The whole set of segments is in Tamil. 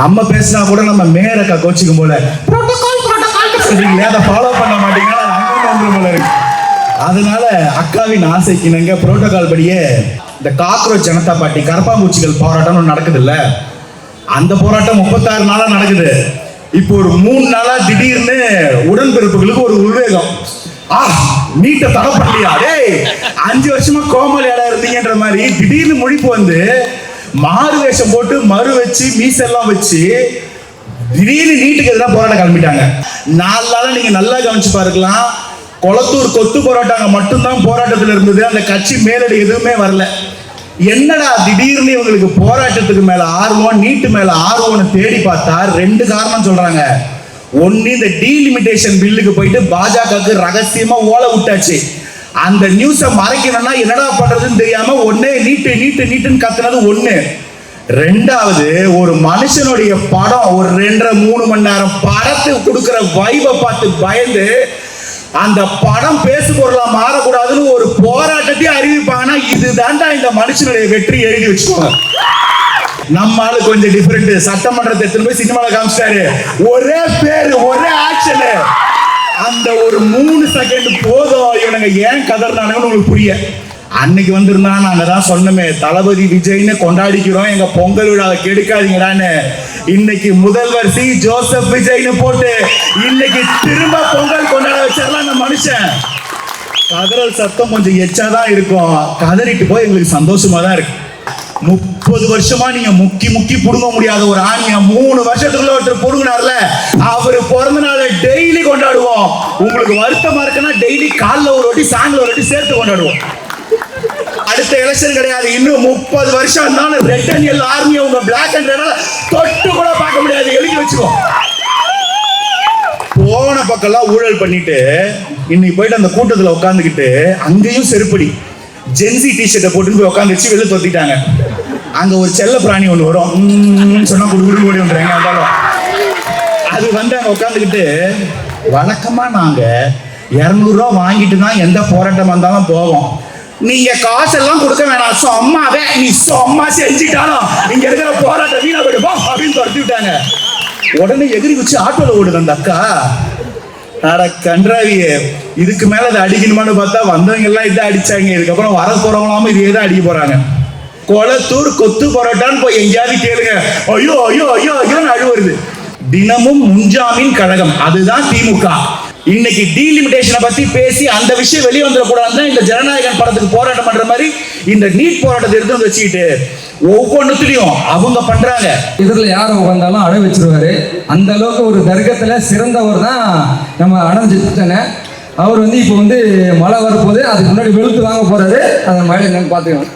நம்ம பேசினா கூட நம்ம மேயரக்கா கோச்சிக்கும் போல சொல்றீங்களே, அதை ஃபாலோ பண்ண மாட்டீங்கன்னா அங்கே வந்துடும் போல இருக்கு. அதனால அக்காவின் ஆசைக்கினங்க புரோட்டோகால் படியே இந்த காக்ரோச் ஜனதா பார்ட்டி கரப்பாம்பூச்சிகள் போராட்டம் நடக்குது இல்ல, அந்த போராட்டம் 36 நாளா நடக்குது. இப்போ ஒரு 3 நாளா திடீர்னு உடன்பிறப்புகளுக்கு ஒரு உத்வேகம். நீட்ட தடப்படலையா டேய், 5 வருஷமா கோமலையாடா இருந்தீங்கன்ற மாதிரி திடீர்னு முழிப்பு வந்து மாறு வேஷம் போட்டு மறு வச்சு மீசெல்லாம் வச்சு திடீர்னு நீட்டுக்கு எதிராக போராட்டம் கிளம்பிட்டாங்க. 4 நாளா நீங்க நல்லா கவனிச்சு பாருக்கலாம், கொளத்தூர் கொத்து போராட்டாங்க மட்டும்தான் போராட்டத்தில் இருந்தது. அந்த கட்சி மேலடி எதுவுமே வரல. என்னடா திடீர்னு இவங்களுக்கு போராட்டத்துக்கு மேல ஆர்வம், நீட்டு மேல ஆர்வம்னு தேடி பார்த்தா 2 காரணம் சொல்றாங்க. ஒன்னு, இந்த டீலிமிட்டேஷன் பில்லுக்கு போயிட்டு பாஜகவுக்கு ரகசியமா ஓலை விட்டாச்சு. அந்த நியூஸை மறைக்கணும்னா என்னடா பண்றதுன்னு தெரியாம ஒன்னே நீட்டு நீட்டு நீட்டுன்னு கத்துனது ஒண்ணு. 2வது, ஒரு மனுஷனுடைய படம் ஒரு 2.5-3 மணி நேரம் படத்தை கொடுக்கிற வைபை பார்த்து பயந்து அந்த படம் பேசு பொருளா மாறக்கூடாதுன்னு ஒரு போராட்டத்தையும் அறிவிப்பாங்கன்னா இதுதான்டா இந்த மனுஷனுடைய வெற்றி. எழுதி வச்சுக்கோங்க. நம்ம ஆளு கொஞ்சம் டிஃபரெண்ட். சட்டமன்றத்தை எடுத்துட்டு போய் சினிமால காமிச்சிட்டாரு. ஒரே பேரு ஒரே ஆக்ஷன். அந்த ஒரு 3 செகண்ட் போதும் இவனுங்க ஏன் கதறானுங்கன்னு உங்களுக்கு புரிய. அன்னைக்கு வந்திருந்தா நாங்க தான் சொன்னோமே, தளபதி விஜய்னு கொண்டாடிக்கிறோம், எங்க பொங்கல் விழாவை கெடுக்காதீங்கடான்னு. இன்னைக்கு முதல்வர் சி ஜோசப் விஜய்னு போட்டு இன்னைக்கு திரும்ப பொங்கல் கொண்டாட வச்சிடலாம் அந்த மனுஷன். கதறல் சத்தம் கொஞ்சம் எச்சாதான் இருக்கும், கதறிட்டு போய் எங்களுக்கு சந்தோஷமா தான் இருக்கு. 30 வருஷமா நீங்க முக்கி முக்கி புடுங்க முடியாத ஒரு ஆணியா 3 வருஷத்துக்குள்ள ஒருத்தர் புடுங்கினார்ல, அவரு பிறந்த நாளை டெய்லி கொண்டாடுவோம். உங்களுக்கு வருத்தமா இருக்குன்னா டெய்லி காலில் ஒரு வாட்டி சாயங்காலம் ஒரு வாட்டி சேர்த்து கொண்டாடுவோம். அடுத்த எலெக்ஷன் கிடையாது, இன்னும் 30 வருஷம் இருந்தாலும் ரெட் அண்ட் எல்லோ ஆர்மி உங்க பிளாக் அண்ட் ரெட் தொட்டு கூட பார்க்க முடியாது. எழுதி வச்சுக்கோ. போன பக்கம்லாம் ஊழல் பண்ணிட்டு இன்னைக்கு போயிட்டு அந்த கூட்டத்தில் உட்காந்துக்கிட்டு அங்கேயும் செருப்படி ஜென்சி டிஷர்ட்டை போட்டு போய் உட்காந்து வச்சு வெளில தொத்திட்டாங்க. அங்க ஒரு செல்ல பிராணி ஒன்று வரும், சொன்னா குடு ஓடி வந்துடுறாங்க. இருந்தாலும் அது வந்து அங்க உட்காந்துக்கிட்டு வழக்கமா நாங்க 200 ரூபா வாங்கிட்டு தான் எந்த போராட்டம் வந்தாலும் போவோம். நீங்க காசெல்லாம் கொடுக்க வேணாம், சொம்மாவே நீ சொம்மா செஞ்சுட்டாலும் இங்க இருக்கிற போராட்டம் வீணா போயிடுவோம் அப்படின்னு துரத்தி விட்டாங்க. உடனே எகிரி வச்சு ஆட்டோல ஓடுது அந்த அக்கா. அட கன்றாவியே, இதுக்கு மேல அதை அடிக்கணுமான்னு பார்த்தா வந்தவங்க எல்லாம் இதை அடிச்சாங்க. இதுக்கப்புறம் வர போறவங்களாம இதே தான் அடிக்க போறாங்க. கொளத்தூர் கொத்து போராட்டான்னு போய் எங்கேயாவது கேளுங்க, ஐயோ ஐயோ ஐயோ ஐயோன்னு அழுவுறது. தினமும் முன்ஜாமீன் கழகம், அதுதான் திமுக. இன்னைக்கு டீலிமிட்டேஷனை பத்தி பேசி அந்த விஷயம் வெளியே வந்துடக்கூடாதுன்னு இந்த ஜனநாயகன் படத்துக்கு போராட்டம் பண்ற மாதிரி இந்த நீட் போராட்டத்தை எடுத்து வந்து வச்சுக்கிட்டு ஒவ்வொன்றுத்திலையும் அவங்க பண்றாங்க. இதுல யார் உட்காந்தாலும் அடை வச்சிருவாரு. அந்த அளவுக்கு ஒரு தர்க்கத்துல சிறந்தவர் தான் நம்ம அடைஞ்சிட்டன. அவர் வந்து இப்போ வந்து மழை வரப்போது, அதுக்கு முன்னாடி வெளுத்து வாங்க போறாரு. அந்த மழை என்னன்னு பாத்துக்கணும்.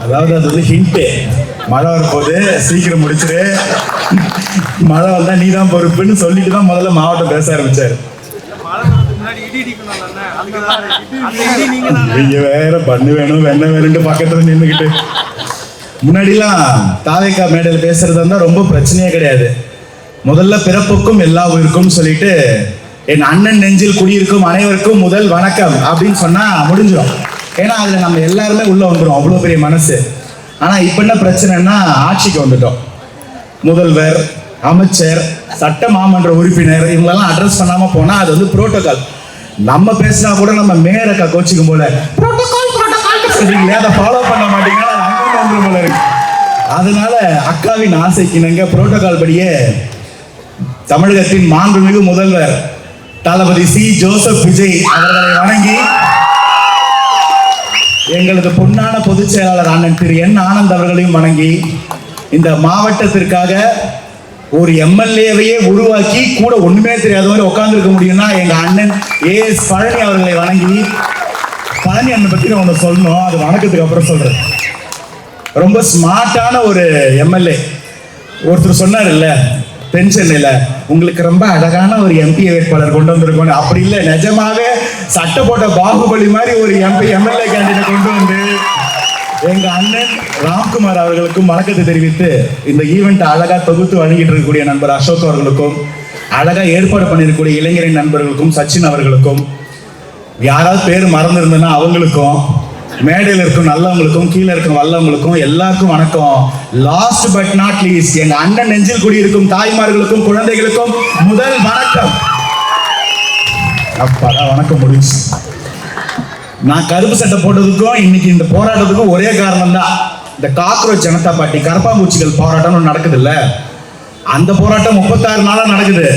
அதாவது அது வந்து ஹிண்ட், மழை வரப்போது சீக்கிரம் முடிச்சிரு, மழை வந்தா நீ தான் பொறுப்புன்னு சொல்லிட்டு தான் முதல்ல மாவட்டம் பேச ஆரம்பிச்சாரு. நீங்க வேற பண்ணு வேணும் வெண்ண வேணும்னு பக்கத்துல நின்றுக்கிட்டு. முன்னாடிலாம் தாவேக்கா மேடையில் பேசுறது இருந்தா ரொம்ப பிரச்சனையே கிடையாது. முதல்ல பிறப்புக்கும் எல்லா உயிருக்கும் சொல்லிட்டு என் அண்ணன் நெஞ்சில் குடியிருக்கும் அனைவருக்கும் முதல் வணக்கம் அப்படின்னு சொன்னா முடிஞ்சிடும். ஏன்னா அதுல நம்ம எல்லாருமே உள்ள வந்துடும், அவ்வளவு பெரிய மனசு. ஆனா இப்ப என்ன பிரச்சனைன்னா, ஆட்சிக்கு வந்துட்டோம். முதல்வர், அமைச்சர், சட்ட மாமன்ற உறுப்பினர் இவங்களெல்லாம் அட்ரஸ் பண்ணாம போனா அது வந்து புரோட்டோகால். நம்ம பேசினா கூட நம்ம மேயரக்கா கோச்சிக்கும் போல சொல்றீங்களே, அதை ஃபாலோ பண்ண மாட்டீங்கன்னா அங்கே வந்துடும் போல இருக்கு. அதனால அக்காவின் ஆசைக்கினங்க புரோட்டோகால் படியே தமிழகத்தின் மாண்புமிகு முதல்வர் தளபதி சி ஜோசப் விஜய் அவர்களை வணங்கி, எங்களது பொன்னான பொதுச் செயலாளர் அண்ணன் திரு என் ஆனந்த் அவர்களையும் வணங்கி, இந்த மாவட்டத்திற்காக ஒரு எம்எல்ஏவையே உருவாக்கி கூட ஒண்ணுமே தெரியாத மாதிரி உட்கார்ந்துருக்க முடியும்னா எங்க அண்ணன் ஏஎஸ் பழனி அவர்களை வணங்கி, பழனி அண்ணன் பத்தி நான் ஒன்று சொல்லணும், அது வணக்கத்துக்கு அப்புறம் சொல்றேன். ரொம்ப ஸ்மார்ட்டான ஒரு எம்எல்ஏ. ஒருத்தர் சொன்னார் இல்ல தென் சென்னையில, உங்களுக்கு ரொம்ப அழகான ஒரு எம்பி வேட்பாளர் கொண்டு வந்திருக்கோம். அப்படி இல்லை, நிஜமாவே சட்ட போட்ட பாகுபலி மாதிரி ஒரு எம்எல்ஏ கேண்டிடேட் கொண்டு வந்து எங்க அண்ணன் ராம்குமார் அவர்களுக்கும் வணக்கத்தை தெரிவித்து, இந்த ஈவெண்ட் அழகா தொகுத்து வழங்கிட்டு இருக்கக்கூடிய நண்பர் அசோக் அவர்களுக்கும், அழகா ஏற்பாடு பண்ணிருக்கக்கூடிய இளைஞரின் நண்பர்களுக்கும், சச்சின் அவர்களுக்கும், யாராவது பேர் மறந்துருந்தேன்னா அவங்களுக்கும், மேடையில் இருக்கும் நல்லவங்களுக்கும் கீழே இருக்கும் வல்லவங்களுக்கும் எல்லாருக்கும் வணக்கம். லாஸ்ட் பட் நாட் லீஸ்ட் எங்க அண்ணன் நெஞ்சில் குடியிருக்கும் தாய்மார்களுக்கும் குழந்தைகளுக்கும் முதல் வணக்கம். அப்பாடா வணக்கம் முடிச்சு. நான் கருப்பு சட்டை போட்டதுக்கும் இன்னைக்கு இந்த போராட்டத்துக்கும் ஒரே காரணம் தான். இந்த காக்ரோச் ஜனதா பார்ட்டி கரப்பாம்பூச்சிகள் போராட்டம் நடக்குது இல்ல, அந்த போராட்டம் 36 நாளா நடக்குது.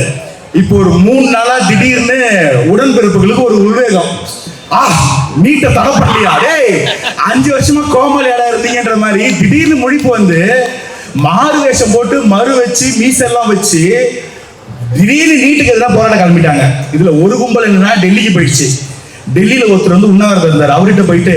இப்போ ஒரு 3 நாளா திடீர்னு உடன்பிறப்புகளுக்கு ஒரு உள்வேகம். நீட்ட தடப்படலையா டேய், 5 வருஷமா கோமலையாடா இருந்தீங்கன்ற மாதிரி திடீர்னு முழிப்பு வந்து மாறு வேஷம் போட்டு மறு வச்சு மீசெல்லாம் வச்சு திடீர்னு நீட்டுக்கு எதிராக போராட்டம் கிளம்பிட்டாங்க. இதுல ஒரு கும்பல் என்னன்னா டெல்லிக்கு போயிடுச்சு. டெல்லியில ஒருத்தர் வந்து உண்ணாவிரதம் இருந்தார். அவர்கிட்ட போயிட்டு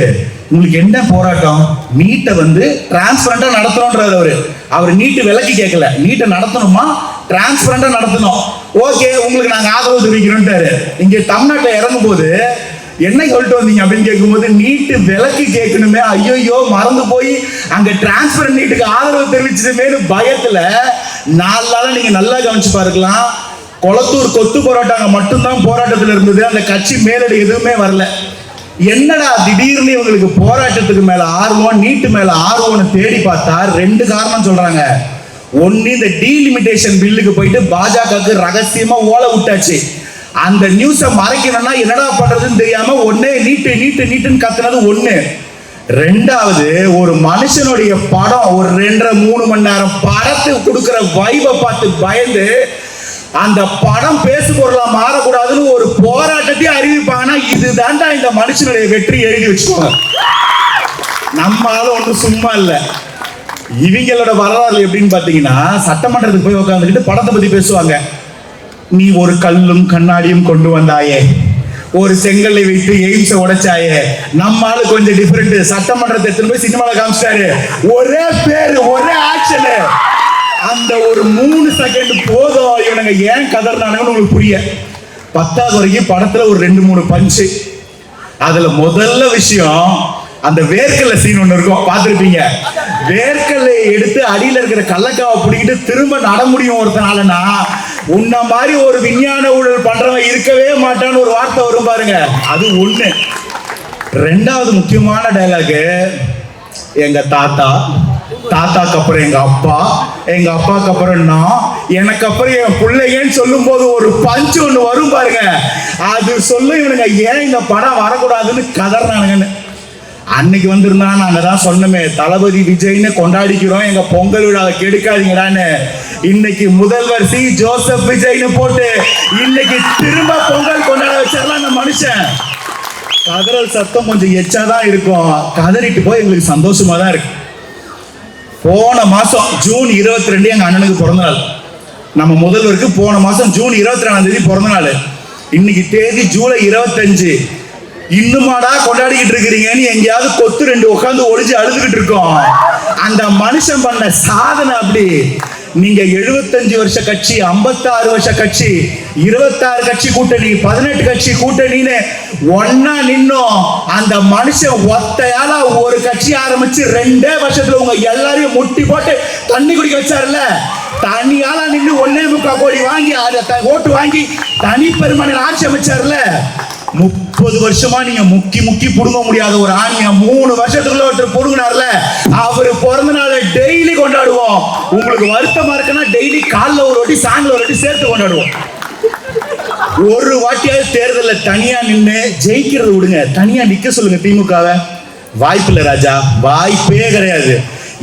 உங்களுக்கு என்ன போராட்டம், நீட்டை வந்து டிரான்ஸ்பரண்டா நடத்தணும்ன்றாரு. அவர் நீட்டு விலக்கி கேட்கல, நீட்டை நடத்தணுமா டிரான்ஸ்பரண்டா நடத்தணும், ஓகே உங்களுக்கு நாங்க ஆதரவு தெரிவிக்கிறோம்ட்டாரு. இங்க தமிழ்நாட்டில் இறங்கும் போது என்ன சொல்லிட்டு வந்தீங்க அப்படின்னு கேட்கும்போது நீட்டு விலக்கி கேட்கணுமே, ஐயோ மறந்து போய் அங்க டிரான்ஸ்பரண்ட் நீட்டுக்கு ஆதரவு தெரிவிச்சதுமேனு பயத்துல 4 நாளா நீங்க நல்லா கவனிச்சு பாருக்கலாம். கொளத்தூர் கொத்து போராட்டம் மட்டும்தான் போராட்டத்தில் இருந்தது. அந்த கட்சி மேலடி எதுவுமே வரல. என்னடா திடீர்னு இவங்களுக்கு போராட்டத்துக்கு மேல ஆர்வம், நீட்டு மேல ஆர்வம்னு தேடி பார்த்தா 2 காரணம் சொல்றாங்க. ஒன்னு, இந்த டீலிமிட்டேஷன் பில்லுக்கு போயிட்டு பாஜகவுக்கு ரகசியமா ஓலை விட்டாச்சு. அந்த நியூஸை மறைக்கணும்னா என்னடா பண்றதுன்னு தெரியாம ஒன்னே நீட்டு நீட்டு நீட்டுன்னு கத்துனது ஒண்ணு. 2வது, ஒரு மனுஷனுடைய படம் ஒரு 2.5-3 மணி நேரம் படத்துக்கு கொடுக்கிற வைபை பார்த்து பயந்து அந்த படம் பேசு பொருளா மாறக்கூடாதுன்னு ஒரு போராட்டத்தை அறிவிப்பாங்கன்னா இதுதான்டா இந்த மனுஷனுடைய வெற்றி எழுதி வச்சுக்கோங்க. நம்மளால ஒன்றும் சும்மா இல்ல. இவங்களோட வரலாறு எப்படின்னு பாத்தீங்கன்னா, சட்டமன்றத்துக்கு போய் உட்காந்துக்கிட்டு படத்தை பத்தி பேசுவாங்க. நீ ஒரு கல்லும் கண்ணாடியும் கொண்டு வந்தாயே, ஒரு செங்கல்லை வைத்து எய்ம்ஸை உடைச்சாயே. நம்மால கொஞ்சம் டிஃபரெண்ட். சட்டமன்றத்தை எடுத்துட்டு போய் சினிமாவில் காமிச்சிட்டாரு. ஒரே பேரு ஒரே ஆக்ஷன். அந்த ஒரு 3 செகண்ட் போதும் இவனுங்க ஏன் கதறானுங்கன்னு உங்களுக்கு புரிய. 10வது வரைக்கும் படத்துல ஒரு 2-3 பஞ்சு. அதுல முதல்ல விஷயம், அந்த வேர்க்கல்ல சீன் ஒண்ணு இருக்கும், பார்த்திருப்பீங்க. வேர்க்கல்லை எடுத்து அடியில இருக்கிற கள்ளக்காவை பிடிக்கிட்டு திரும்ப நட முடியும் ஒருத்தனாலனா, உன்ன மாதிரி ஒரு விஞ்ஞான ஊழல் பண்றவன் இருக்கவே மாட்டான்னு ஒரு வார்த்தை வரும் பாருங்க, அது ஒண்ணு. 2வது முக்கியமான டயலாக், எங்க தாத்தாக்கு அப்புறம் எங்க அப்பா, எங்க அப்பாக்கு அப்புறம் நான், எனக்கு அப்புறம் என் பிள்ளைங்கன்னு சொல்லும் போது ஒரு பஞ்சு ஒண்ணு வரும் பாருங்க. அது சொல்ல இவனுங்க ஏன் இந்த படம் வரக்கூடாதுன்னு கதறானுங்கன்னு. அன்னைக்கு வந்திருந்தா நாங்க தான் சொன்னோமே, தளபதி விஜய்னு கொண்டாடிக்கிறோம், எங்க பொங்கல் விழாவை கெடுக்காதீங்கடான்னு. இன்னைக்கு முதல்வர் சி ஜோசப் விஜய்னு போட்டு இன்னைக்கு திரும்ப பொங்கல் கொண்டாட வச்சாரலாம் அந்த மனுஷன். கதறல் சத்தம் கொஞ்சம் எச்சாதான் இருக்கும், கதறிட்டு போய் எங்களுக்கு சந்தோஷமா தான் இருக்கு. போன மாசம் ஜூன் 22 எங்க அண்ணனுக்கு பிறந்த நாள். நம்ம முதல்வருக்கு போன மாசம் ஜூன் 22 பிறந்த நாள். இன்னைக்கு தேதி ஜூலை 25. இன்னுமாடா கொண்டாடிக்கிட்டு இருக்கிறீங்கன்னு எங்கேயாவது கொத்து 2 உட்காந்து ஒளிஞ்சு அழுதுகிட்டு இருக்கோம். அந்த மனுஷன் பண்ண சாதனை அப்படி. நீங்க 75 வருஷ கட்சி, 56 வருஷ கட்சி, 26 கட்சி கூட்டணி, 18 கட்சி கூட்டணின்னு ஒன்னா நின்னோம். அந்த மனுஷன் ஒத்தையால ஒரு கட்சி ஆரம்பிச்சு 2 வருஷத்துல உங்க எல்லாரையும் முட்டி போட்டு தண்ணி குடிக்க வச்சாருல்ல. தனியால நின்று 1.25 கோடி வாங்கி ஓட்டு வாங்கி தனி பெருமனில் ஆட்சி அமைச்சாருல்ல. 30 வருஷமா நீங்க முக்கி புடுங்க முடியாத ஒரு ஆணிய 3 வருஷத்துக்குள்ள ஒருத்தர் புடுங்கினார்ல, அவரு பிறந்த நாளை டெய்லி கொண்டாடுவோம். உங்களுக்கு வருத்தமா இருக்குன்னா டெய்லி காலைல ஒரு வாட்டி சாயங்காலம் ஒரு வாட்டி சேர்த்து கொண்டாடுவோம். ஒரு வாட்டியாவது தேர்தல தனியா நின்று ஜெயிக்கிறது விடுங்க, தனியா நிக்க சொல்லுங்க திமுகவை. வாய்ப்பில்லை ராஜா, வாய்ப்பே கிடையாது.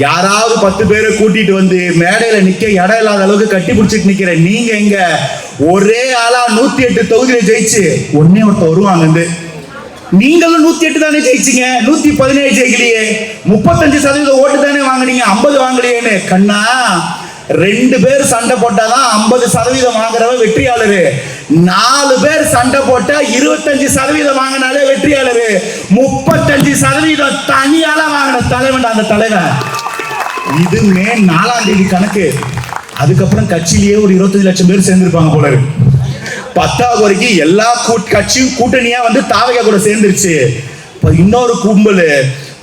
யாராவது 10 பேரை கூட்டிட்டு வந்து மேடையில நிக்க இடம் இல்லாத அளவுக்கு கட்டி பிடிச்சிட்டு நிக்கிற நீங்க எங்க ஒரே ஆளா 108 தொகுதியில ஜெயிச்சு ஒருத்தர் வருவாங்க. நீங்களும் 108 தானே ஜெயிச்சீங்க, 117 ஜெயிக்கலையே, 35% ஓட்டு தானே வாங்கினீங்க, 50 வாங்கலையேன்னு. கண்ணா, 2 பேர் சண்டை போட்டாதான் 50% வாங்குறவ வெற்றியாளரு. 4 பேர் சண்டை போட்டா 25% வாங்கினாலே வெற்றியாளரு. 35% தனியால வாங்கின தலைவன் அந்த தலைவன். இது மே 4ஆம் தேதி கணக்கு. அதுக்கப்புறம் கட்சியிலேயே ஒரு 25 லட்சம் பேர் சேர்ந்திருப்பாங்க போல இருக்கு. 10வது வரைக்கும் எல்லா கட்சியும் கூட்டணியா வந்து தாவேகா கூட சேர்ந்துருச்சு. இன்னொரு கும்பல்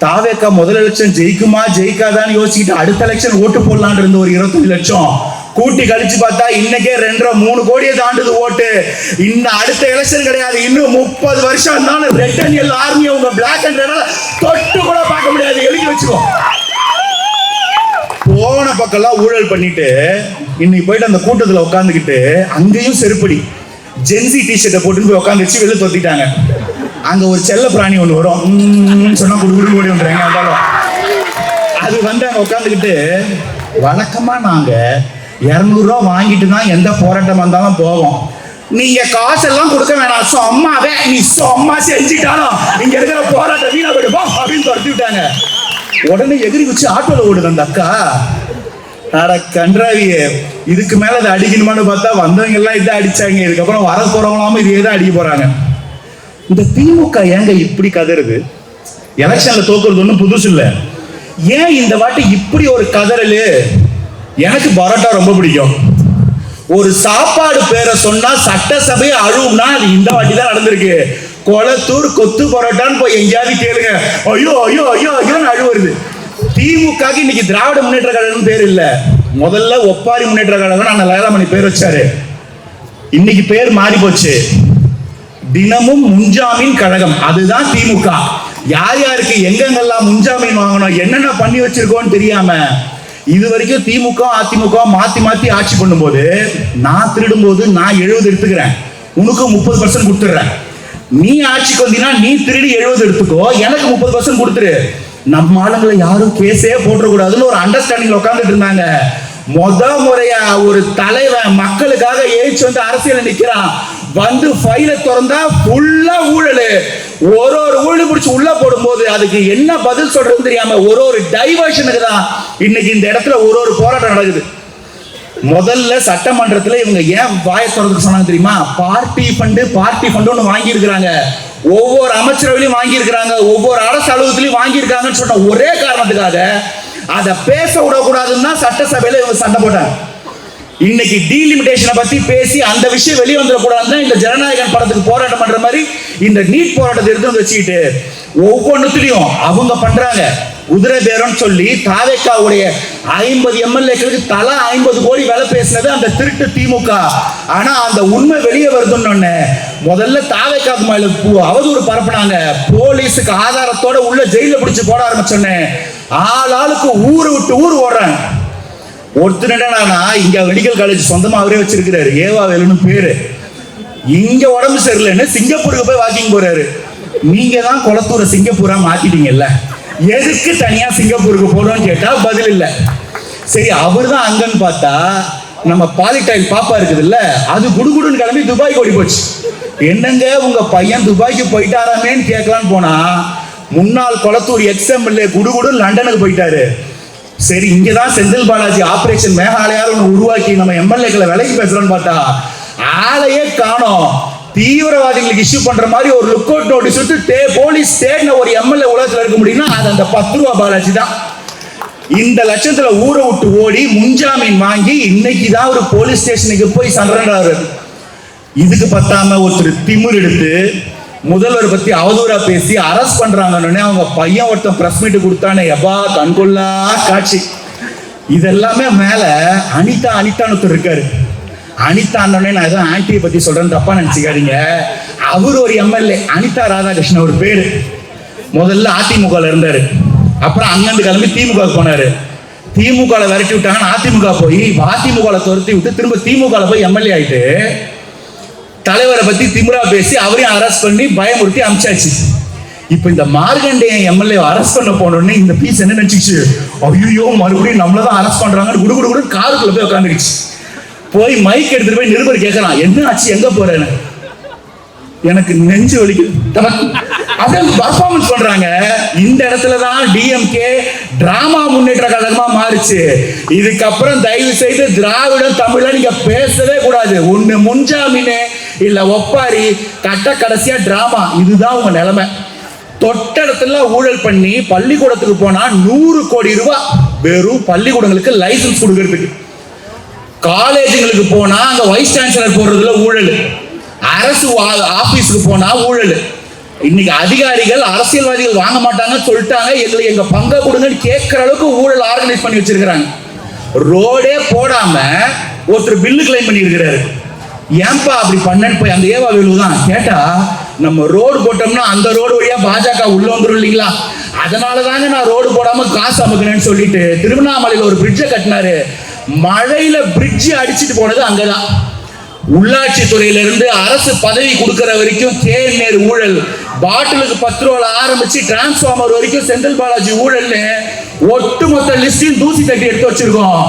தாவேகா முதல் எலெக்ஷன் ஜெயிக்குமா ஜெயிக்காதான்னு யோசிச்சுட்டு அடுத்த எலெக்ஷன் ஓட்டு போடலான் இருந்த ஒரு 25 லட்சம் கூட்டி கழிச்சு பார்த்தா இன்னைக்கே 2.5-3 கோடியை தாண்டுது ஓட்டு. இன்னும் அடுத்த எலெக்ஷன் கிடையாது, இன்னும் 30 வருஷம் இருந்தாலும் ரெட் அண்ட் எல்லோ ஆர்மி உங்க பிளாக் அண்ட் ரெட் தொட்டு கூட பார்க்க முடியாது. எழுதி வச்சுக்கோ. போன பக்கம்லாம் ஊழல் பண்ணிட்டு இன்னைக்கு போயிட்டு அந்த கூட்டத்தில் உட்காந்துக்கிட்டு அங்கேயும் செருப்படி ஜென்சி டிஷர்ட்டை போட்டு போய் உட்காந்துச்சு வெளில தொத்திட்டாங்க. அங்க ஒரு செல்ல பிராணி ஒன்று வரும், சொன்னா குடு ஓடி வந்துறாங்க. அந்தாலும் அது வந்து அங்க உட்காந்துக்கிட்டு வழக்கமா நாங்க 200 ரூபா வாங்கிட்டு தான் எந்த போராட்டம் வந்தாலும் போவோம். நீங்க காசெல்லாம் கொடுக்க வேணாம், சொம்மாவே நீ சொம்மா செஞ்சுட்டாலும் இங்க இருக்கிற போராட்டம் வீணா போயிடுவோம் அப்படின்னு துரத்தி விட்டாங்க. உடனே எகிரி வச்சு ஆட்டோல ஓடுது அந்த அக்கா. அட கன்றாவியே, இதுக்கு மேல அதை அடிக்கணுமான்னு பார்த்தா வந்தவங்க எல்லாம் இதை அடிச்சாங்க. இதுக்கப்புறம் வர போறவங்களாம இதையே தான் அடிக்க போறாங்க. இந்த திமுக ஏங்க இப்படி கதறுது? எலெக்ஷன்ல தோக்குறது ஒன்றும் புதுசு இல்லை. ஏன் இந்த வாட்டி இப்படி ஒரு கதறலு? எனக்கு பரோட்டா ரொம்ப பிடிக்கும். ஒரு சாப்பாடு பேரை சொன்னா சட்டசபையை அழுவும்னா அது இந்த வாட்டி தான் நடந்திருக்கு. கொளத்தூர் கொத்து பரோட்டான்னு போய் எங்கேயாவது கேளுங்க, ஐயோ ஐயோ ஐயோ ஐயோன்னு அழுவுறது. திமுக இன்னைக்கு திராவிட முன்னேற்ற கழகம் பேர் இல்ல, முதல்ல ஒப்பாரி முன்னேற்ற கழகம் அந்த லேலாமணி பேர் வச்சாரு. இன்னைக்கு பேர் மாறி போச்சு, தினமும் முன்ஜாமீன் கழகம். அதுதான் திமுக. யார் யாருக்கு எங்கெங்கெல்லாம் முன்ஜாமீன் வாங்கணும், என்னென்ன பண்ணி வச்சிருக்கோம்னு தெரியாம இது வரைக்கும் திமுக அதிமுக மாத்தி மாத்தி ஆட்சி பண்ணும்போது நான் திருடும் போது நான் 70 எடுத்துக்கிறேன், உனக்கு 30% கொடுத்துடுறேன். நீ ஆட்சிக்கு வந்தீங்கன்னா நீ திருடி 70 எடுத்துக்கோ, எனக்கு 30% கொடுத்துரு. நம்ம ஆளுங்களை யாரும் கேஸே போட்டுறக்கூடாதுன்னு ஒரு அண்டர்ஸ்டாண்டிங்ல உட்காந்துட்டு இருந்தாங்க. முறையா ஒரு தலைவன் மக்களுக்காக ஏச்சு வந்து அரசியல் நிக்கிறான். வந்து ஃபைல திறந்தா ஃபுல்லா ஊழல். ஒரு ஊழல் பிடிச்சி உள்ள போடும்போது அதுக்கு என்ன பதில் சொல்றதுன்னு தெரியாம ஒரு டைவர்ஷனுக்கு தான் இன்னைக்கு இந்த இடத்துல ஒரு போராட்டம் நடக்குது. முதல்ல சட்டமன்றத்துல இவங்க ஏன் வாய திறந்துக்க சொன்னாங்க தெரியுமா? பார்ட்டி ஃபண்டு ஒன்று வாங்கி இருக்கிறாங்க, ஒவ்வொரு அமைச்சரவையிலும் வாங்கி இருக்கிறாங்க, ஒவ்வொரு அரசு அலுவலகத்திலையும் வாங்கி இருக்காங்கன்னு சொன்ன ஒரே காரணத்துக்காக அதை பேச விடக்கூடாதுன்னா சட்டசபையில இவங்க சண்டை போட்டாங்க. இன்னைக்கு டீலிமிட்டேஷனை பத்தி பேசி அந்த விஷயம் வெளியே வந்துடக்கூடாதுன்னா இந்த ஜனநாயகன் படத்துக்கு போராட்டம் பண்ற மாதிரி இந்த நீட் போராட்டத்தை எடுத்து வந்து வச்சுக்கிட்டு ஒவ்வொன்றுத்திலையும் அவங்க பண்றாங்க. குதிரை பேரம் சொல்லி தாவேக்காவுடைய 50 எம்எல்ஏக்களுக்கு தலா 50 கோடி வேலை பேசினது அந்த திருட்டு திமுக. ஆனா அந்த உண்மை வெளியே வருதுன்னு முதல்ல தாவேக்காக்கு மேல அவதூறு பரப்புனாங்க. போலீஸுக்கு ஆதாரத்தோட உள்ள ஜெயில பிடிச்சு போட ஆரம்பிச்சோன்னே ஆளுக்கு ஊரு விட்டு ஊர் ஓடுறாங்க. ஒருத்தர் என்னன்னா இங்க மெடிக்கல் காலேஜ் சொந்தமா அவரே வச்சிருக்கிறாரு, ஏவா வேலுன்னு பேரு. இங்க உடம்பு சரியில்லைன்னு சிங்கப்பூருக்கு போய் வாக்கிங் போறாரு. நீங்க தான் கொளத்தூரை சிங்கப்பூரா மாத்திட்டீங்கல்ல, எதுக்கு தனியா சிங்கப்பூருக்கு போறோம்னு கேட்டா பதில் இல்ல. சரி, அவர் தான் அங்கன்னு பார்த்தா நம்ம பாலிடைல் பாப்பா இருக்குது இல்ல, அது குடுகுடுன்னு கிளம்பி துபாய்க்கு ஓடி போச்சு. என்னங்க உங்க பையன் துபாய்க்கு போயிட்டாராமேன்னு கேட்கலான்னு போனா முன்னாள் கொளத்தூர் எக்ஸ்எம்எல்ஏ குடுகுடு லண்டனுக்கு போயிட்டாரு. சரி, இங்கதான் செந்தில் பாலாஜி ஆபரேஷன் மேகாலயார் ஒன்று உருவாக்கி நம்ம எம்எல்ஏக்களை விலைக்கு பேசுறோம்னு பார்த்தா ஆளையே காணோம். தீவிரவாதிகளுக்கு இஷ்யூ பண்ற மாதிரி ஒரு லுக் அவுட் நோட்டீஸ் விட்டு போலீஸ் தேடின ஒரு எம்எல்ஏ உலகத்தில் இருக்க முடியும்னா அது அந்த 10 ரூபா பாலாஜி தான். இந்த லட்சத்துல ஊரை விட்டு ஓடி முன்ஜாமீன் வாங்கி இன்னைக்கு தான் ஒரு போலீஸ் ஸ்டேஷனுக்கு போய் சண்டை. இதுக்கு பத்தாம ஒருத்தர் திமிர் எடுத்து முதல்வர் பத்தி அவதூறா பேசி அரெஸ்ட் பண்றாங்கன்னு அவங்க பையன் ஒருத்தன் பிரஸ் மீட் கொடுத்தானே, எப்பா கண்கொள்ளா காட்சி. இதெல்லாமே மேல அனிதான்னு ஒருத்தர் இருக்காரு. அனிதா நான் ஏதோ ஆன்டியை பத்தி சொல்றேன்னு தப்பா நினைச்சுக்காதீங்க. அவர் ஒரு எம்எல்ஏ, அனிதா ராதாகிருஷ்ணன் ஒரு பேரு. முதல்ல அதிமுக இருந்தாரு, அப்புறம் அங்கிருந்து கிளம்பி திமுக போனாரு. திமுக விரட்டி விட்டாங்கன்னு அதிமுக போய் அதிமுக துரத்தி விட்டு திரும்ப திமுக போய் எம்எல்ஏ ஆயிட்டு தலைவரை பத்தி திமுறா பேசி அவரையும் அரெஸ்ட் பண்ணி பயமுறுத்தி அமிச்சாச்சு. இப்ப இந்த மார்கண்டேயன் எம்எல்ஏ அரெஸ்ட் பண்ண போனோடனே இந்த பீஸ் என்ன நினைச்சிச்சு, ஐயோ மறுபடியும் நம்மளதான் அரெஸ்ட் பண்றாங்கன்னு குடு காருக்குள்ள போய் உட்காந்துருச்சு. போய் மைக் எடுத்துட்டு போய் நிருபர் கேட்கலாம், என்ன ஆச்சு, எங்க போறேன்னு. எனக்கு நெஞ்சு வலிக்குது. பர்ஃபார்மன்ஸ் பண்றாங்க. இந்த இடத்துலதான் டிஎம்கே டிராமா முன்னேற்ற கழகமா மாறிச்சு. இதுக்கப்புறம் தயவு செய்து திராவிடம் தமிழ நீங்க பேசவே கூடாது. ஒண்ணு முன்ஜாமீன் இல்ல ஒப்பாரி, கடைசியா டிராமா. இதுதான் உங்க நிலைமை. தொட்ட இடத்துல ஊழல் பண்ணி பள்ளிக்கூடத்துக்கு போனா 100 கோடி ரூபாய் வெறும் பள்ளிக்கூடங்களுக்கு லைசன்ஸ் கொடுக்கறதுக்கு. காலேஜுங்களுக்கு போனா அங்க வைஸ் சான்சலர் போடுறதுல ஊழல், அரசு ஆபீஸுக்கு போனா ஊழல். இன்னைக்கு அதிகாரிகள் அரசியல்வாதிகள் வாங்க மாட்டாங்கன்னு சொல்லிட்டாங்க, எங்க பங்கை கொடுங்கன்னு கேட்கிற அளவுக்கு ஊழல் ஆர்கனைஸ் பண்ணி வச்சிருக்கிறாங்க. ரோடே போடாம ஒருத்தர் பில்லு கிளைம் பண்ணி இருக்கிறாரு. ஏன்பா அப்படி பண்ணன்னு போய் அந்த ஏவா வேலு தான் கேட்டா, நம்ம ரோடு போட்டோம்னா அந்த ரோடு வழியா பாஜக உள்ள வந்துடும் இல்லைங்களா, அதனாலதாங்க நான் ரோடு போடாம காசு அமுக்கிறேன்னு சொல்லிட்டு திருவண்ணாமலையில ஒரு பிரிட்ஜை கட்டினாரு. மழையில பிரிட்ஜ் அடிச்சுட்டு போனது அங்கதான். உள்ளாட்சி துறையில இருந்து அரசு பதவி கொடுக்கிற வரைக்கும் தேநீர் ஊழல், பாட்டிலுக்கு 10 ரூபாய் ஆரம்பிச்சு டிரான்ஸ்பார்மர் வரைக்கும் செந்தில் பாலாஜி ஊழல்னு ஒட்டுமொத்த லிஸ்டையும் தூசி தட்டி எடுத்து வச்சிருக்கோம்.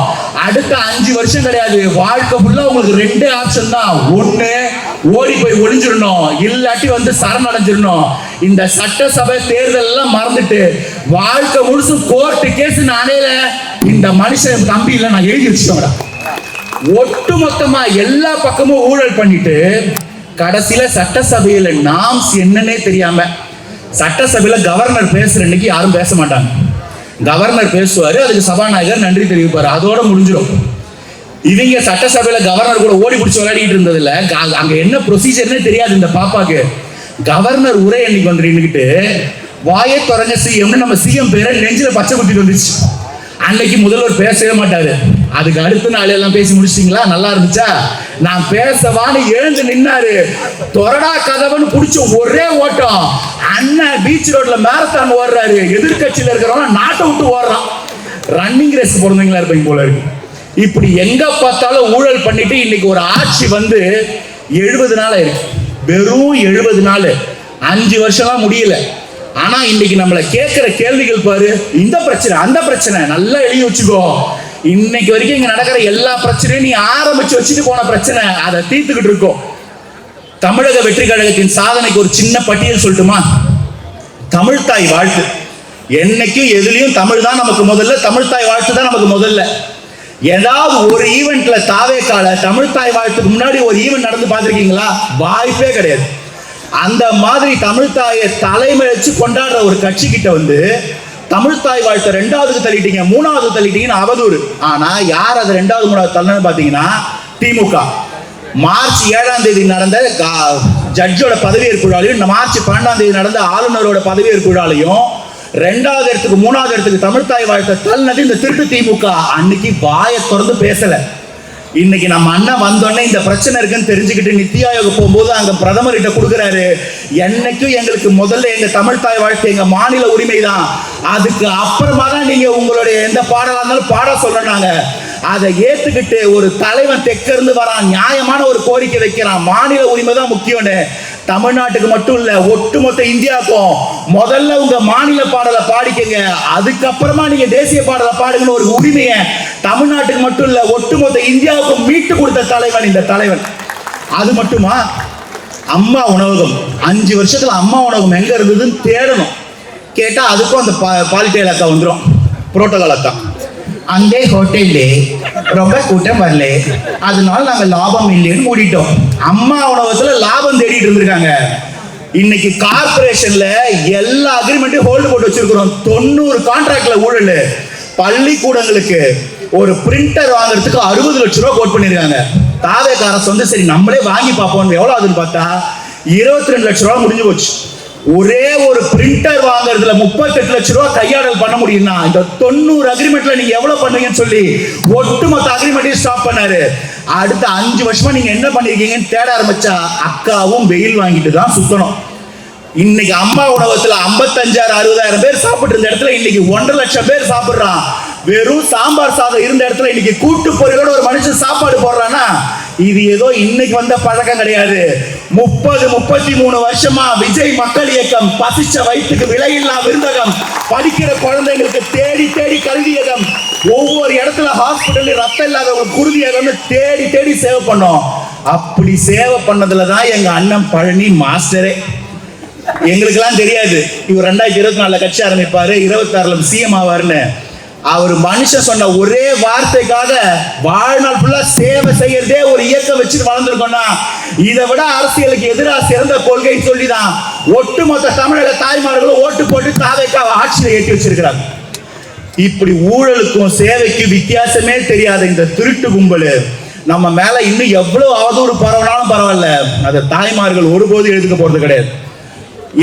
அடுத்த 5 வருஷம் கிடையாது, வாழ்க்கை ஃபுல்லா உங்களுக்கு 2 ஆப்ஷன் தான். ஒண்ணு ஓடி போய் ஒளிஞ்சிடணும், இல்லாட்டி வந்து சரணடைஞ்சிடணும். இந்த சட்டசபை தேர்தல் எல்லாம் மறந்துட்டு வாழ்க்கை முழுசு கோர்ட்டு கேஸ் நானே இந்த மனுஷன் தம்பி இல்லை நான் எழுதி வச்சுட்டோம். ஒட்டு மொத்தமா எல்லா பக்கமும் ஊழல் பண்ணிட்டு கடைசியில சட்டசபையில நாம்ஸ் என்னன்னே தெரியாம, சட்டசபையில கவர்னர் பேசுற அன்னைக்கு யாரும் பேச மாட்டாங்க. கவர்னர் பேசுவாரு, அதுக்கு சபாநாயகர் நன்றி தெரிவிப்பாரு, அதோட முடிஞ்சிடும். இவங்க சட்டசபையில கவர்னர் கூட ஓடி பிடிச்சி விளையாடிட்டு இருந்ததுல அங்க என்ன ப்ரொசீஜர்னே தெரியாது இந்த பாப்பாக்கு. கவர்னர் உரை அன்னைக்கு வந்து நின்றுக்கிட்டு வாயை தொடங்க சிஎம்னு நம்ம சிஎம் பேரை நெஞ்சில பச்சை குத்திட்டு வந்துச்சு. அன்னைக்கு முதல்வர் பேசவே மாட்டாரு. அதுக்கு அடுத்த நாள் எல்லாம் பேசி முடிச்சிட்டீங்களா, நல்லா இருந்துச்சா, நான் பேசவான்னு எழுந்து நின்னாரு. தொரடா கதவன்னு புடிச்ச ஒரே ஓட்டம். அண்ணன் பீச் ரோட்ல மேரத்தான் ஓடுறாரு, எதிர்கட்சியில இருக்கிறவங்க நாட்டை விட்டு ஓடுறான். ரன்னிங் ரேஸ் பிறந்தவங்களா இருப்பீங்க போல இருக்கு. இப்படி எங்க பார்த்தாலும் ஊழல் பண்ணிட்டு இன்னைக்கு ஒரு ஆட்சி வந்து 70 நாள் ஆயிருக்கு. வெறும் 70 நாள், 5 வருஷம் முடியல. ஆனா இன்னைக்கு நம்மளை கேட்கிற கேள்விகள் பாரு, இந்த பிரச்சனை அந்த பிரச்சனை நல்லா எழுதி வச்சுக்கோ. இன்னைக்கு வரைக்கும் இங்க நடக்கிற எல்லா பிரச்சனையும் நீ ஆரம்பிச்சு வச்சுட்டு போன பிரச்சனை, அதை தீர்த்துக்கிட்டு இருக்கோம். தமிழக வெற்றி கழகத்தின் சாதனைக்கு ஒரு சின்ன பட்டியல் சொல்லட்டுமா? தமிழ்தாய் வாழ்த்து. என்னைக்கும் எதுலயும் தமிழ் தான் நமக்கு முதல்ல, தமிழ்தாய் வாழ்த்து தான் நமக்கு முதல்ல. ஏதாவது ஒரு ஈவெண்ட்ல தாவேக்கால தமிழ்தாய் வாழ்த்துக்கு முன்னாடி ஒரு ஈவெண்ட் நடந்து பார்த்திருக்கீங்களா? வாய்ப்பே கிடையாது. அந்த மாதிரி தமிழ்தாயை தலைமை வச்சு கொண்டாடுற ஒரு கட்சி கிட்ட வந்து தமிழ்தாய் வாழ்த்தை 2வது தள்ளிட்டீங்க, 3வது தள்ளிட்டீங்கன்னு அவதூறு. ஆனா யார் அதை 2வது 3வது தள்ளனு பாத்தீங்கன்னா திமுக. மார்ச் 7ஆம் தேதி நடந்த ஜட்ஜோட பதவியேற்பு விழாலையும், மார்ச் 12ஆம் தேதி நடந்த ஆளுநரோட பதவியேற்பு விழாலையும் 2வது இடத்துக்கு 3வது இடத்துக்கு தமிழ்தாய் வாழ்த்தை தள்ளினது இந்த திருட்டு திமுக. அன்னைக்கு வாயை திறந்து பேசல. இன்னைக்கு நம்ம அண்ணன் வந்தோடனே இந்த பிரச்சனை இருக்குன்னு தெரிஞ்சுக்கிட்டு நித்தி ஆயோக் போகும்போது அங்க பிரதமர் கிட்ட கொடுக்குறாரு, என்னைக்கும் எங்களுக்கு முதல்ல எங்க தமிழ்தாய் வாழ்க்கை எங்க மாநில உரிமை தான், அதுக்கு அப்புறமா தான் நீங்க உங்களுடைய எந்த பாடலா இருந்தாலும் பாட சொல்லனாங்க. அதை ஏத்துக்கிட்டு ஒரு தலைவன் தெற்க இருந்து வரான், நியாயமான ஒரு கோரிக்கை வைக்கிறான், மாநில உரிமை தான் முக்கியம்னு. தமிழ்நாட்டுக்கு மட்டும் இல்ல, ஒட்டுமொத்த இந்தியாவுக்கும் முதல்ல உங்க மாநில பாடலை பாடிக்கங்க, அதுக்கப்புறமா நீங்க தேசிய பாடலை பாடுங்கன்னு ஒரு உரிமையை தமிழ்நாட்டுக்கு மட்டும் இல்ல ஒட்டுமொத்த இந்தியாவுக்கும் மீட்டு கொடுத்த தலைவன் இந்த தலைவன். அது மட்டுமா, அம்மா உணவகம் 5 வருஷத்துல அம்மா உணவகம் எங்க இருந்ததுன்னு தேடணும். கேட்டா அதுக்கும் அந்த பாலிடெயில் அக்கா வந்துடும், புரோட்டோகால் அக்கா. அந்த ஹோட்டல்லே ரொம்ப கூட்டம் வரல, அதனால நாங்க லாபம் இல்லைன்னு மூடிட்டோம். அம்மா உணவகத்துல லாபம் தேடிட்டு இருந்திருக்காங்க. இன்னைக்கு கார்பரேஷன்ல எல்லா அக்ரிமெண்ட்டையும் ஹோல்டு போட்டு வச்சிருக்கிறோம். 90 கான்ட்ராக்ட்ல ஊழல். பள்ளிக்கூடங்களுக்கு ஒரு பிரிண்டர் வாங்குறதுக்கு 60 லட்சம் ரூபாய் கோட் பண்ணிருக்காங்க. தாவேக்கார வந்து சரி நம்மளே வாங்கி பார்ப்போம், எவ்வளவு ஆகுதுன்னு பார்த்தா 22 லட்சம் ரூபாய் முடிஞ்சு போச்சு. ஒரே ஒரு பிரிண்டர் வாங்குறதுல 38 லட்சம் ரூபாய் கையாடல் பண்ண முடியும்னா இந்த 90 அக்ரிமெண்ட்ல நீங்க எவ்வளவு பண்ணுவீங்கன்னு சொல்லி ஒட்டுமொத்த அக்ரிமெண்ட்டையும் ஸ்டாப் பண்ணாரு. அடுத்த 5 வருஷமா நீங்க என்ன பண்ணிருக்கீங்கன்னு தேட ஆரம்பிச்சா அக்காவும் வெயில் வாங்கிட்டு தான் சுத்தணும். இன்னைக்கு அம்மா உணவகத்துல 55,000-60,000 பேர் சாப்பிட்டு இருந்த இடத்துல இன்னைக்கு 1.5 லட்சம் பேர் சாப்பிடுறான். வெறும் சாம்பார் சாதம் இருந்த இடத்துல இன்னைக்கு கூட்டு பொரியலோட ஒரு மனுஷன் சாப்பாடு போடுறான்னா இது ஏதோ இன்னைக்கு வந்த பழக்கம் கிடையாது. 30-33 வருஷமா விஜய் மக்கள் இயக்கம், பசிச்ச வயிற்றுக்கு விலையில்லா விருந்தகம், படிக்கிற குழந்தைங்களுக்கு தேடி தேடி கல்வியகம், ஒவ்வொரு இடத்துல ஹாஸ்பிட்டல் ரத்தம் இல்லாதவங்க குருதியகம்னு தேடி தேடி சேவை பண்ணோம். அப்படி சேவை பண்ணதுலதான் எங்க அண்ணன் பழனி மாஸ்டரே. எங்களுக்கெல்லாம் தெரியாது இவர் 2024 கட்சி ஆரம்பிப்பாரு, 26 சிஎம் ஆவாருன்னு. அவர் மனுஷன் சொன்ன ஒரே வார்த்தைக்காக வாழ்நாள் ஃபுல்லா சேவை செய்யறதே ஒரு இயக்கம் வச்சுட்டு வளர்ந்துருக்கோம்னா இதை விட அரசியலுக்கு எதிராக சிறந்த கொள்கை சொல்லிதான் ஒட்டுமொத்த தமிழக தாய்மார்களும் ஓட்டு போட்டு தாவேக்காவை ஆட்சியில ஏற்றி வச்சிருக்கிறாங்க. இப்படி ஊழலுக்கும் சேவைக்கும் வித்தியாசமே தெரியாத இந்த திருட்டு கும்பல் நம்ம மேல இன்னும் எவ்வளவு அவதூறு பரவனாலும் பரவாயில்ல, அதை தாய்மார்கள் ஒருபோது எழுதுக்க போறது கிடையாது.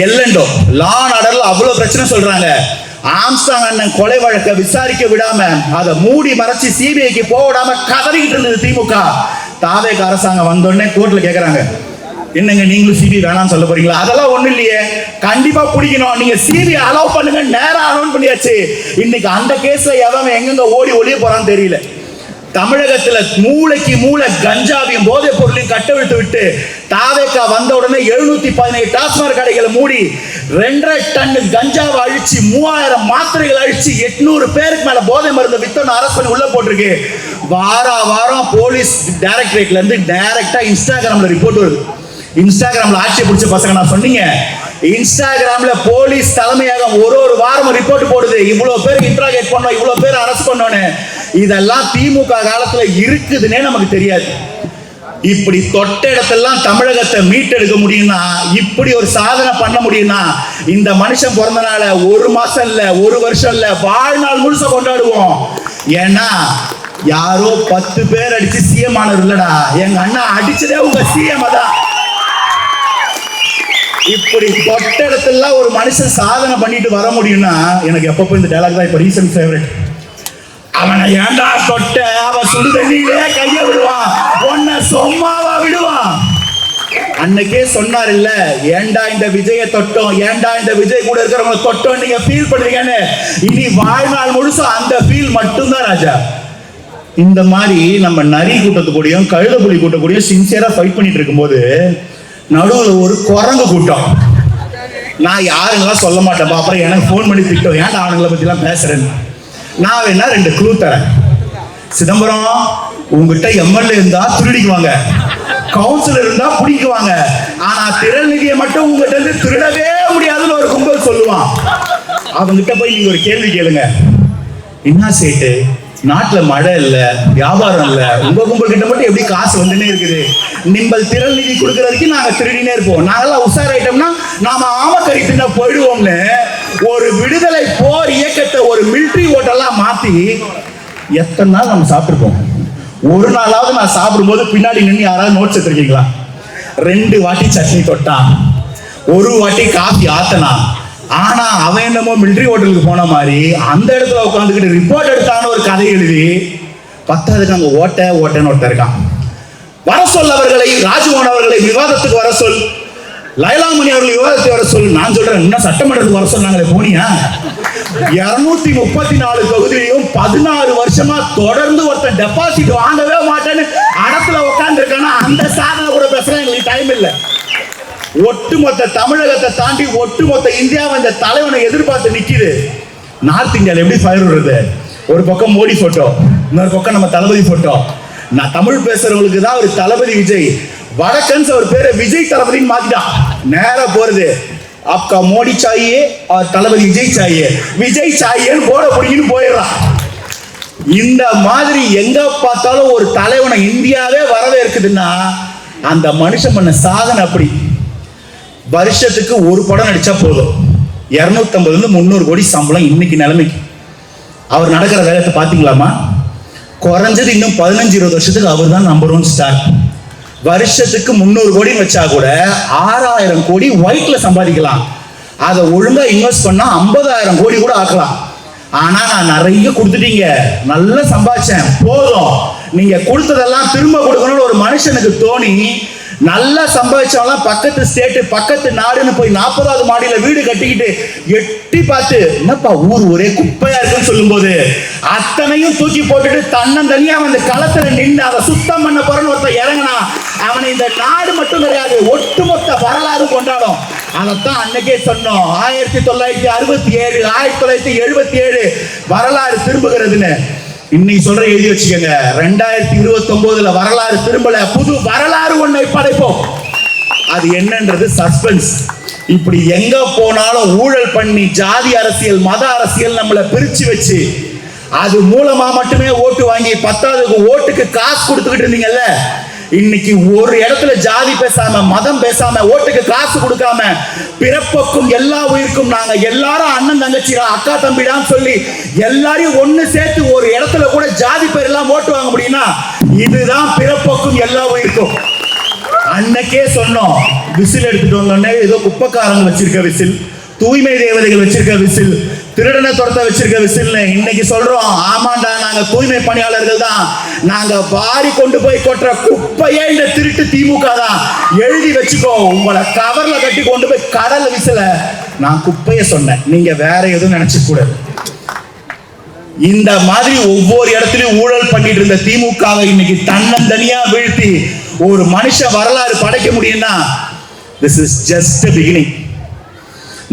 எல்லண்டோ லா அண்ட் ஆர்டர்ல அவ்வளவு பிரச்சனை சொல்றாங்க. ஆம்ஸ்டாங் அண்ணன் கொலை வழக்கை விசாரிக்க விடாம அதை மூடி மறைச்சு சிபிஐக்கு போக விடாம கதறிக்கிட்டு இருந்தது திமுக. தாவேக அரசாங்கம் வந்தோடனே கோர்ட்ல கேக்குறாங்க, என்னங்க நீங்களும் சிபிஐ வேணாம்னு சொல்ல போறீங்களா? அதெல்லாம் ஒண்ணு இல்லையே, கண்டிப்பா பிடிக்கணும், நீங்க சிபிஐ அலோவ் பண்ணுங்க. நேரா அலோவ் பண்ணியாச்சு. இன்னைக்கு அந்த கேஸ்ல எவன் எங்கெங்க ஓடி ஒளிய போறான்னு தெரியல. தமிழகத்துல மூளைக்கு மூளை கஞ்சாவையும் போதைப் பொருளையும் கட்டவிழ்த்து விட்டு தாவேகா வந்த உடனே 717 டாஸ்மாக் கடைகளை மூடி 2.5 டன் கஞ்சாவை அழிச்சு 3000 மாத்திரைகள் அழிச்சு 800 பேருக்கு மேல போதை மருந்து வித்தோன்னு அரெஸ்ட் பண்ணி உள்ள போட்டிருக்கு. வாரம் போலீஸ் டைரக்டரேட்ல இருந்து டைரக்டா இன்ஸ்டாகிராம்ல ரிப்போர்ட் வருது. இன்ஸ்டாகிராம்ல ஆட்சி பிடிச்ச பசங்க நான் சொன்னீங்க, இன்ஸ்டாகிராம்ல போலீஸ் தலைமையகம் ஒரு வாரம் ரிப்போர்ட் போடுது, இவ்வளவு பேர் இன்ட்ராகேட் பண்ணோம், இவ்வளவு பேர் அரெஸ்ட் பண்ணோன்னு. இதெல்லாம் திமுக காலத்துல இருக்குதுன்னே நமக்கு தெரியாது. இப்படி தொட்ட இடத்தெல்லாம் தமிழகத்தை மீட்டெடுக்க முடியும்னா, இப்படி ஒரு சாதனை பண்ண முடியும்னா, இந்த மனுஷன் பிறந்த நாள 1 மாசம் இல்ல, 1 வருஷம் இல்ல, வாழ்நாள் முழுச கொண்டாடுவோம். ஏன்னா யாரோ 10 பேர் அடிச்சு சிஎம் ஆனது இல்லடா, எங்க அண்ணா அடிச்சதே உங்க சிஎம் தான். இப்படி தொட்ட இடத்துல ஒரு மனுஷன் சாதனை பண்ணிட்டு வர முடியும்னா, எனக்கு எப்பப்போ இந்த டைலாக் தான் இப்ப ரீசன்ட் ஃபேவரட். அவனை ஏண்டா தொட்ட, அவன் சுடுதண்ணியிலே கைய விடுவான், உன்னை சும்மாவா விடுவான். அன்னைக்கே சொன்னார் இல்ல, ஏண்டா இந்த விஜய தொட்டோம், ஏண்டா இந்த விஜய் கூட இருக்கிறவங்க தொட்டோம் நீங்க ஃபீல் பண்றீங்கன்னு. இனி வாழ்நாள் முழுசும் அந்த ஃபீல் மட்டும்தான் ராஜா. இந்த மாதிரி நம்ம நரி கூட்டத்து கூடயும் கழுத புலி கூட்ட கூடயும் சின்சியரா ஃபைட் பண்ணிட்டு இருக்கும்போது நடுவில் ஒரு குரங்கு கூட்டம், நான் யாருங்கெல்லாம் சொல்ல மாட்டேன், அப்புறம் எனக்கு ஃபோன் பண்ணி திட்டம், ஏன்டா அவனுங்களை பத்தி எல்லாம் பேசுறேன்னு. நான் வேணா 2 க்ளூ தரேன். சிதம்பரம், உங்ககிட்ட எம்எல்ஏ இருந்தா திருடிக்குவாங்க, கவுன்சிலர் இருந்தா பிடிக்குவாங்க, ஆனா திரள்நிதியை மட்டும் உங்ககிட்ட இருந்து திருடவே முடியாதுன்னு ஒரு கும்பல் சொல்லுவான். அவங்கிட்ட போய் நீங்க ஒரு கேள்வி கேளுங்க, என்ன சேட்டு நாட்டுல மழை இல்ல, வியாபாரம் இல்ல, உங்க கும்பல் கிட்ட மட்டும் எப்படி காசு வந்துன்னே இருக்குது? நிம்பல் திரள் நிதி கொடுக்கறதுக்கு நாங்க திருடினே இருப்போம், நாங்கெல்லாம் உஷாராயிட்டோம்னா நாம ஆமக்கறி தின்ன போயிடுவோம்னு ஒரு விடுதலை போர் இயக்கத்தை ஒரு மிலிட்டரி ஓட்டெல்லாம் மாத்தி எத்தனை நாள் நம்ம சாப்பிட்டுருப்போம்? ஒரு நாளாவது நான் சாப்பிடும்போது பின்னாடி நின்று யாராவது நோட்ஸ் எடுத்துருக்கீங்களா? 2 வாட்டி சட்னி தொட்டான், 1 வாட்டி காஃபி ஆத்தனான். ஆனா அவன் என்னமோ மிலிட்டரி ஹோட்டலுக்கு போன மாதிரி அந்த இடத்துல உட்காந்துக்கிட்டு ரிப்போர்ட் எடுத்தான்னு ஒரு கதை எழுதி 10க்கு அங்க ஓட்டன்னு ஒருத்தர் இருக்கான். வர சொல் அவர்களை, ராஜ்மோகன் அவர்களை விவாதத்துக்கு வர சொல், லைலாமணி அவர்கள் விவாதத்தை வர சொல். நான் சொல்றேன், இன்னும் சட்டமன்றத்துக்கு வர சொன்னாங்களே போனியா? 234 தொகுதியிலையும் 16 வருஷமா தொடர்ந்து ஒருத்தன் டெபாசிட் வாங்கவே மாட்டேன்னு இடத்துல உட்கார்ந்து இருக்கானா, அந்த சாதனை கூட பேசுறேன். எங்களுக்கு டைம் இல்லை. ஒட்டுமொத்த தமிழகத்தை தாண்டி ஒட்டுமொத்த இந்தியாவை இந்த தலைவனை எதிர்பார்த்து நிக்குது. நார்த் இந்தியாவில் எப்படி ஃபயர் விடுறது? ஒரு பக்கம் மோடி போட்டோ, இன்னொரு பக்கம் நம்ம தளபதி போட்டோ. நான் தமிழ் பேசுறவங்களுக்கு தான் ஒரு தளபதி விஜய், வடக்கன்ஸ் அவர் பேரை விஜய் தளபதின்னு மாத்திட்டான். நேரா போறது, आपका மோடி சாயே और தளபதி விஜய் சாயே, விஜய் சாயேன்னு போட பிடிக்கின்னு போயிடுறான். இந்த மாதிரி எங்க பார்த்தாலும் ஒரு தலைவனை இந்தியாவே வரவேற்குதுன்னா அந்த மனுஷன் பண்ண சாதனை அப்படி. வருஷத்துக்கு 1 படம் நடிச்சா போதும், 250 300 கோடி சம்பளம் இன்னைக்கு நிலைமைக்கு. அவர் நடக்கிற வேகத்தை பாத்தீங்களாமா? குறைஞ்சது இன்னும் 15-20 வருஷத்துக்கு அவர் தான் நம்பர் 1 ஸ்டார். வருஷத்துக்கு 300 கோடி வச்சா கூட 6000 கோடி ஒயிட்ல சம்பாதிக்கலாம். அதை ஒழுங்கா இன்வெஸ்ட் பண்ணா 50,000 கோடி கூட ஆக்கலாம். ஆனா நான் நிறைய கொடுத்துட்டீங்க, நல்லா சம்பாதிச்சேன், போதும், நீங்க கொடுத்ததெல்லாம் திரும்ப கொடுக்கணும்னு ஒரு மனுஷனுக்கு தோணி நல்லா சம்பாதிச்சவங்களாம் பக்கத்து ஸ்டேட் பக்கத்து நாடுன்னு போய் 40வது மாடியில வீடு கட்டிக்கிட்டு எட்டி பார்த்து என்னப்பா ஊர் ஒரே குப்பையா இருக்குன்னு சொல்லும் போது அத்தனையும் தூக்கி போட்டுட்டு தன்னந்தனியா அந்த களத்துல நின்று அதை சுத்தம் பண்ண போறன்னு ஒருத்தர் இறங்கினா அவனை இந்த நாடு மட்டும் கிடையாது ஒட்டுமொத்த வரலாறு கொண்டாடும். அதைத்தான் அன்னைக்கே சொன்னோம், 1967 1977 வரலாறு திரும்புகிறதுன்னு. இன்னைக்கு சொல்ற எழுதி வச்சுக்கோங்க, 2029 வரலாறு திரும்பல, புது வரலாறு ஒன்றை படைப்போம். அது என்னன்றது சஸ்பென்ஸ். இப்படி எங்க போனாலும் ஊழல் பண்ணி ஜாதி அரசியல் மத அரசியல் நம்மளை பிரிச்சு வச்சு அது மூலமா மட்டுமே ஓட்டு வாங்கி 10வது ஓட்டுக்கு காசு கொடுத்துக்கிட்டு இருந்தீங்கல்ல, இன்னைக்கு ஒரு இடத்துல ஜாதி பேசாம மதம் பேசாம ஓட்டுக்கு காசு கொடுக்காம பிறப்புக்கும் எல்லா உயிருக்கும் நாங்க எல்லாரும் அண்ணன் தங்கச்சிடா அக்கா தம்பிடான்னு சொல்லி எல்லாரையும் ஒண்ணு சேர்த்து ஒரு இடத்துல கூட ஜாதி பேர் எல்லாம் ஓட்டு வாங்க முடியும்னா இதுதான் பிறப்புக்கும் எல்லா உயிருக்கும். அன்னைக்கே சொன்னோம், விசில் எடுத்துட்டு வந்தோடனே ஏதோ குப்பைக்காரங்க வச்சிருக்க விசில், தூய்மை தேவதைகள் வச்சிருக்க விசில், திருடனை துரத்த வச்சிருக்க விசில்னு இன்னைக்கு சொல்றோம். ஆமாண்டா, நாங்க தூய்மை பணியாளர்கள் தான். நாங்க வாரி கொண்டு போய் கொட்டுற குப்பையே இந்த திருட்டு திமுக தான். எழுதி வச்சுக்கோ, உங்களை கவர்ல கட்டி கொண்டு போய் கடல்ல விசில. நான் குப்பைய சொன்னேன், நீங்க வேற எதுவும் நினைச்சு கூடாது. இந்த மாதிரி ஒவ்வொரு இடத்துலயும் ஊழல் பண்ணிட்டு இருந்த திமுகவை இன்னைக்கு தன்னந்தனியா வீழ்த்தி ஒரு மனுஷ வரலாறு படைக்க முடியும்னா திஸ் இஸ் ஜஸ்ட் பிகினிங்.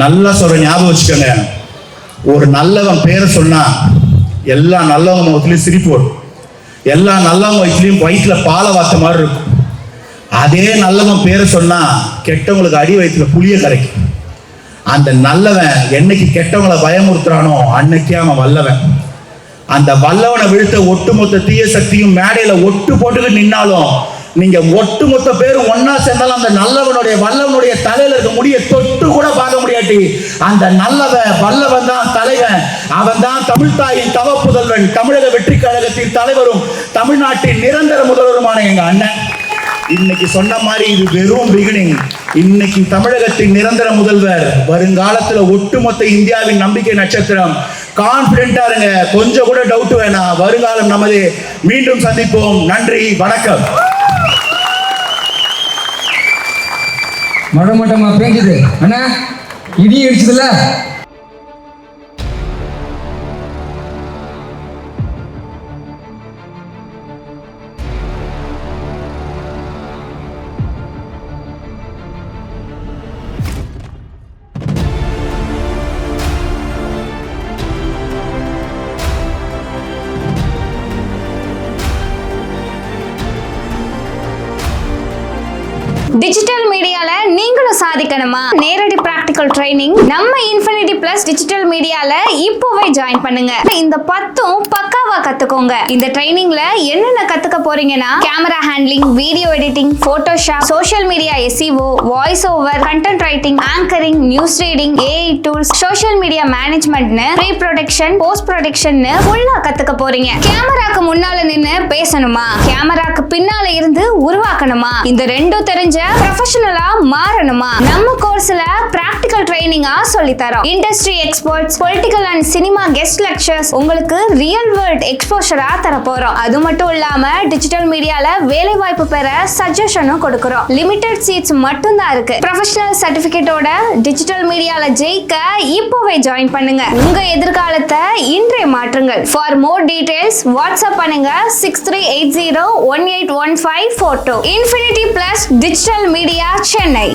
நல்லா சொல்ற, ஞாபகம் வச்சுக்கோங்க. ஒரு நல்லவன் பேரை சொன்னா எல்லா நல்லவங்க முகத்திலையும் சிரிப்பு வரும், எல்லா நல்லவங்க வயிற்றுலையும் வயிற்றுல பாலை வாத்த மாதிரி இருக்கும். அதே நல்லவன் பேரை சொன்னா கெட்டவங்களுக்கு அடி வயிற்றுல புளிய கரைக்கும். அந்த நல்லவன் என்னைக்கு கெட்டவங்களை பயமுறுத்துறானோ அன்னைக்கே அவன் வல்லவன். அந்த வல்லவனை வீழ்த்த ஒட்டுமொத்த தீய சக்தியும் மேடையில ஒட்டு போட்டுட்டு நின்னாலும் நீங்க ஒட்டுமொத்த பேரும் ஒன்னா சேர்ந்தாலும் அந்த நல்லவனுடைய வல்லவனுடைய தலையில இருக்க முடிய தொட்டு கூட பார்க்க முடியாட்டி அந்த நல்லவன் வல்லவன் தான் தலைவன். அவன் தான் தமிழ் தாயின் தவ புதல்வன், தமிழக வெற்றி கழகத்தின் தலைவரும் தமிழ்நாட்டின் நிரந்தர முதல்வருமான எங்க அண்ணன். இன்னைக்கு சொன்ன மாதிரி இது வெறும் பிகினிங். இன்னைக்கு தமிழகத்தின் நிரந்தர முதல்வர், வருங்காலத்துல ஒட்டுமொத்த இந்தியாவின் நம்பிக்கை நட்சத்திரம். கான்பிடென்டா இருங்க, கொஞ்சம் கூட டவுட் வேணாம். வருங்காலம் நமது. மீண்டும் சந்திப்போம். நன்றி, வணக்கம். மழை மட்டமா பேஞ்சுது அண்ணா, இடி அடிச்சதுல. டிஜிட்டல் மீடியால நீங்களும் சாதிக்கணுமா? நேரடி பிராக்டிகல் ட்ரைனிங் நம்ம இன்ஃபினிட்டி பிளஸ் டிஜிட்டல் மீடியால இப்போவே ஜாயின் பண்ணுங்க. இந்த 10ம் பக்காவா கத்துக்கோங்க. இந்த ட்ரைனிங்ல என்னென்ன கத்துக்க போறீங்கன்னா, camera handling, video editing, Photoshop, social media SEO, voice over, content writing, anchoring, news reading, AI tools, social media மேனேஜ்மெண்ட்னு ப்ரீ ப்ரொடக்ஷன், போஸ்ட் ப்ரொடக்ஷன் ஃபுல்லா கத்துக்க போறீங்க. கேமராக்கு முன்னால நின்னு பேசணுமா? கேமராக்கு பின்னால இருந்து உருவாக்கணுமா? இந்த ரெண்டும் தெரிஞ்ச ப்ரொஃபஷனலா மாறணுமா? நம்ம கோர்ஸ்ல பிராக்டிகல் ட்ரைனிங்கா சொல்லி தரோம். Industry experts, political and cinema guest lectures, உங்களுக்கு ரியல் வேர்ல்ட் எக்ஸ்போஷரா தர போறோம். அது மட்டும் இல்லாம டிஜிட்டல் மீடியால வேலை வாய்ப்பு பெற சஜஷனும் கொடுக்கிறோம். லிமிடெட் சீட்ஸ் மட்டும் தான் இருக்கு. ப்ரொஃபஷனல் சர்டிபிகேட்டோட டிஜிட்டல் மீடியால ஜெயிக்க இப்போவே ஜாயின் பண்ணுங்க. உங்க எதிர்காலத்தை இன்றைய மாற்றுங்கள். ஃபார் மோர் டீடைல்ஸ் வாட்ஸ்அப் பண்ணுங்க 6380181542. Infinity plus digital media Chennai.